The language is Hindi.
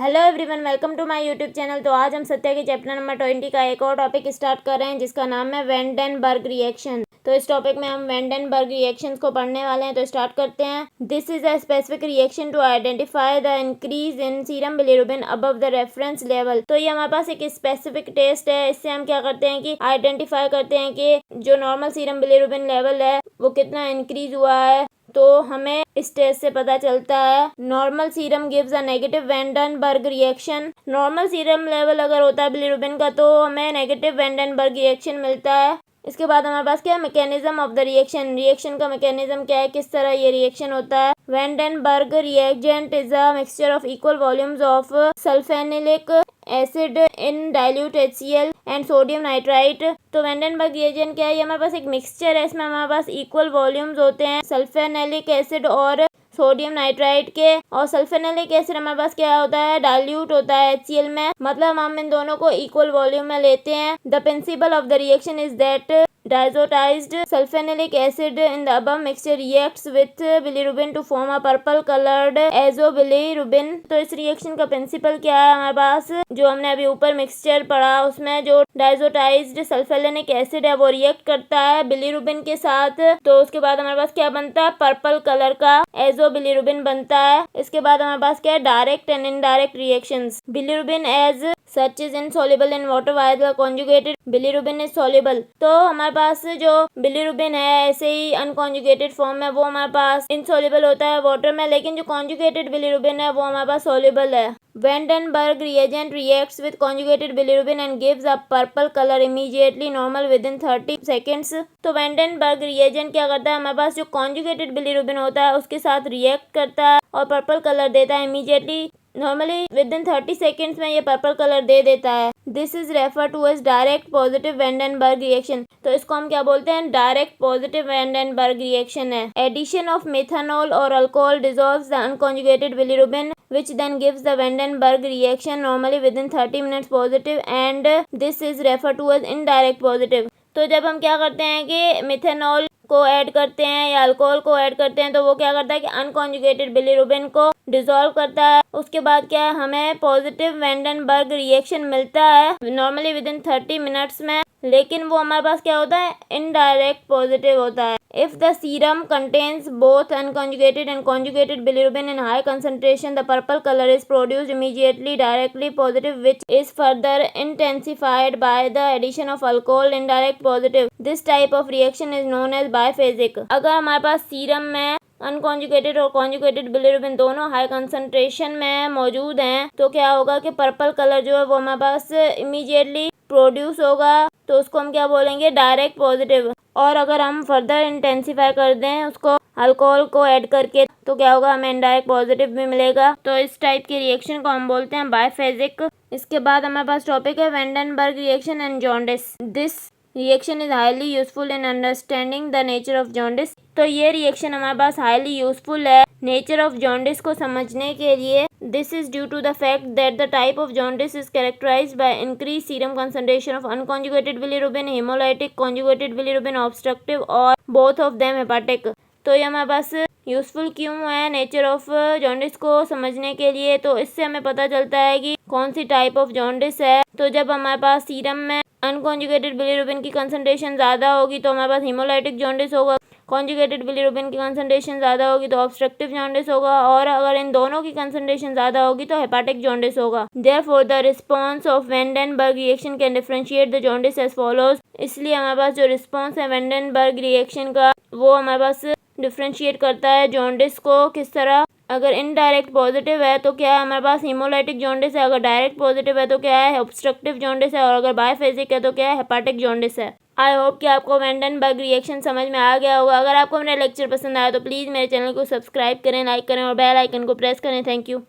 Hello everyone, welcome to my YouTube channel. तो आज हम सत्या के चैप्टर नंबर 20 का एक और टॉपिक स्टार्ट कर रहे हैं जिसका नाम है वेंडेनबर्ग रिएक्शन। तो इस टॉपिक में हम वेंडेनबर्ग रिएक्शंस को पढ़ने वाले हैं। तो स्टार्ट करते हैं। This is a specific reaction to identify the increase in serum bilirubin above the reference level. तो ये हमारे पास एक स्पेसिफिक टेस्ट है। इससे हम क्या करते हैं कि आइडेंटिफाई करते हैं कि जो नॉर्मल सीरम बिलिरुबिन लेवल है वो कितना इंक्रीज हुआ है। तो हमें इस टेस्ट से पता चलता है normal serum gives a negative van den Bergh reaction. Normal serum level अगर होता है बिलिरुबिन का तो हमें नेगेटिव वेंडेनबर्ग रिएक्शन मिलता है। इसके बाद हमारे पास क्या है, mechanism of the reaction. Reaction का मैकेनिज्म क्या है, किस तरह ये रिएक्शन होता है। Van den Bergh reagent is a mixture of equal volumes of sulphanilic acid in dilute HCl and sodium nitrite. तो वेंडेनबर्ग रिएजेंट क्या है, ये हमारे पास एक मिक्सचर है। इसमें हमारे पास इक्वल वॉल्यूम्स होते हैं सल्फेनिलिक एसिड और सोडियम नाइट्राइट के। और सल्फेनिलिक एसिड हमारे पास क्या होता है, डाइल्यूट होता है HCl में, मतलब हम इन दोनों को इक्वल वॉल्यूम में लेते हैं। The principle of the reaction is that diazotized sulfenilic acid in the above mixture reacts with bilirubin to form a purple colored azobilirubin। तो इस रिएक्शन का प्रिंसिपल क्या है, हमारे पास जो हमने अभी ऊपर मिक्सचर पढ़ा उसमें जो डाइजोटाइज्ड सल्फेनिलिक एसिड है वो रिएक्ट करता है बिलिरुबिन के साथ। तो उसके बाद हमारे पास क्या बनता है, पर्पल कलर का एजोबिलिरुबिन बनता है। इसके बाद हमारे पास क्या है, direct and indirect reactions. Bilirubin as such is insoluble in water while the conjugated bilirubin is soluble. तो हमारे पास जो बिलिरुबिन है ऐसे ही अनकॉन्जुगेटेड फॉर्म में वो हमारे पास इनसॉल्युबल होता है वाटर में, लेकिन जो कॉन्जुगेटेड बिलिरुबिन है वो हमारे पास सॉल्युबल है। वेंडेनबर्ग reagent reacts with conjugated bilirubin and gives a purple color immediately normal within 30 seconds। तो वेंडेनबर्ग reagent क्या करता है, हमारे पास जो conjugated bilirubin होता है उसके साथ रिएक्ट करता है और पर्पल कलर देता है immediately. Normally within 30 seconds में ये पर्पल कलर दे देता है। This is refer to as direct positive van den Bergh reaction. तो इसको हम क्या बोलते हैं, डायरेक्ट पॉजिटिव वेंडेनबर्ग रिएक्शन है। एडिशन ऑफ मेथनॉल और alcohol dissolves the unconjugated bilirubin which then gives the Vandenberg reaction normally within 30 minutes positive and this is referred to as indirect positive। तो जब हम क्या करते हैं कि मिथेनॉल को ऐड करते हैं या अल्कोहल को ऐड करते हैं तो वो क्या करता है कि अनकॉन्जुगेटेड बिलिरुबिन को डिसॉल्व करता है। उसके बाद क्या है, हमें पॉजिटिव वेंडेनबर्ग रिएक्शन मिलता है नॉर्मली विद इन 30 मिनट्स में, लेकिन वो हमारे पास क्या होता है, इनडायरेक्ट पॉजिटिव होता है। If the serum contains both unconjugated and conjugated bilirubin in high concentration, the purple color is produced immediately directly positive, which is further intensified by the addition of alcohol indirect positive। This type of reaction is known as biphasic। अगर हमारे पास सीरम में अनकॉन्जुगेटेड और कॉन्जुगेटेड बिलिरुबिन दोनों हाई कंसंट्रेशन में मौजूद हैं तो क्या होगा कि पर्पल कलर जो है वो हमारे पास इमीडिएटली प्रोड्यूस होगा। तो उसको हम क्या बोलेंगे, डायरेक्ट पॉजिटिव। और अगर हम फर्दर इंटेंसिफाई कर दें उसको अल्कोहल को ऐड करके तो क्या होगा, हमें इनडायरेक्ट पॉजिटिव भी मिलेगा। तो इस टाइप के रिएक्शन को हम बोलते हैं बायफेजिक। इसके बाद हमारे पास टॉपिक है van den Bergh reaction and jaundice. This reaction is highly useful in understanding the nature of jaundice. तो ये रिएक्शन हमारे पास हाईली यूजफुल है नेचर ऑफ जॉन्डिस को समझने के लिए। This is due to the fact that the type of jaundice is characterised by increase serum concentration of unconjugated bilirubin, haemolytic, conjugated bilirubin obstructive और बोथ ऑफ देम हेपाटिक। तो ये हमारे पास यूजफुल क्यों है नेचर ऑफ जॉन्डिस को समझने के लिए, तो इससे हमें पता चलता है कि कौन सी टाइप ऑफ जॉन्डिस है। तो जब हमारे पास सीरम में अनकॉन्जुगेटेड बिलिरुबिन की कंसंट्रेशन ज़्यादा होगी तो हमारे पास हेमोलाइटिक जॉन्डिस होगा, कॉन्जुगेटेड बिलिरुबिन की कंसंट्रेशन ज़्यादा होगी तो ऑब्स्ट्रक्टिव जॉन्डिस होगा, और अगर इन दोनों की कंसंट्रेशन ज़्यादा होगी तो हेपाटिक जॉन्डिस होगा। Therefore the response of van den Bergh reaction can differentiate the jaundice as follows. इसलिए हमारे पास जो रिस्पॉन्स है वेंडेनबर्ग रिएक्शन का वो हमारे पास डिफरेंशिएट करता है जॉन्डिस को किस तरह। अगर इनडायरेक्ट पॉजिटिव है तो क्या है, हमारे पास हेमोलाइटिक जॉन्डिस है, अगर डायरेक्ट पॉजिटिव है तो क्या है, ऑब्स्ट्रक्टिव जॉन्डिस है, और अगर बायफेजिक है तो क्या है, हेपाटिक जॉन्डिस है। आई होप कि आपको वेंडेनबर्ग रिएक्शन समझ में आ गया होगा। अगर आपको मेरा लेक्चर पसंद आया तो प्लीज़ मेरे चैनल को सब्सक्राइब करें, लाइक करें और बेल आइकन को प्रेस करें। Thank you.